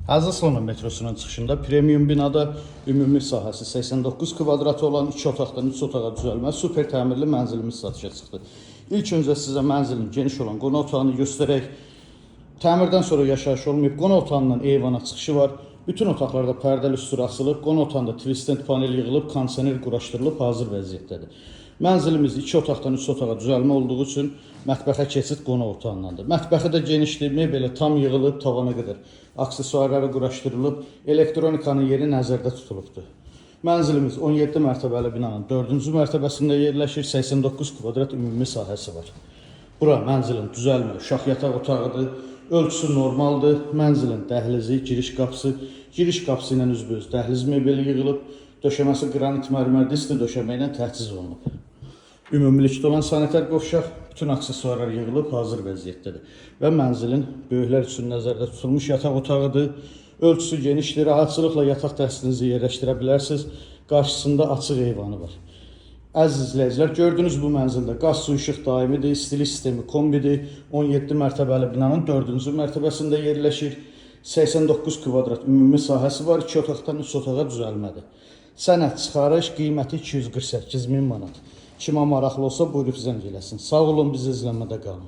Aziz Slona metrosunun çıxışında premium binada ümumi sahəsi 89 kvadrat olan 2 otaqdan 3 otağa düzəlmə super təmirli mənzilimiz satışa çıxdı. İlk öncə sizə mənzilin geniş olan qonaq otağını göstərək. Təmirdən sonra yaşayış olmayıb, qonaq otağından eyvana çıxışı var. Bütün otaqlarda pərdəli üstür asılıb, qonaq otağında twist panel yığılıb, kondisioner quraşdırılıb, hazır vəziyyətdədir. Mənzilimiz 2 otaqdan 3 otağa düzəlmə olduğu üçün mətbəxə keçid qonaq otağındandır. Mətbəxi də genişdir, mebeli tam yığılıb, tavana qədər aksesuarları quraşdırılıb, elektronikanın yeri nəzərdə tutulubdur. Mənzilimiz 17 mərtəbəli binanın 4-cü mərtəbəsində yerləşir, 89 kvadrat ümumi sahəsi var. Bura mənzilin düzəlmə, uşaq yataq otağıdır, ölçüsü normaldır, mənzilin dəhlizi, giriş qapısı ilə üzbəüz dəhliz mebeli yığılıb, döşəməsi qranit mərmər diskli döşəmə ilə təchiz olunub. Ümumilikdə olan sanitar qovşaq, bütün aksesuarlar yığılıb, hazır vəziyyətdədir. Və mənzilin böyüklər üçün nəzərdə tutulmuş yataq otağıdır. Ölçüsü genişdir, rahatçılıqla yataq dəstinizi yerləşdirə bilərsiniz. Qarşısında açıq eyvanı var. Əziz izləyicilər, gördüyünüz bu mənzildə qaz, su, işıq daimidir, istilik sistemi kombidir. 17 mərtəbəli binanın 4-cü mərtəbəsində yerləşir. 89 kvadrat ümumi sahəsi var, 2 otaqdan 3 otağa düzəlmədir. Sənəd çıxarış qiyməti 248 min manat. Kimə maraqlı olsa buyurub zəng eləsin. Sağ olun, bizi izləmədə qalın.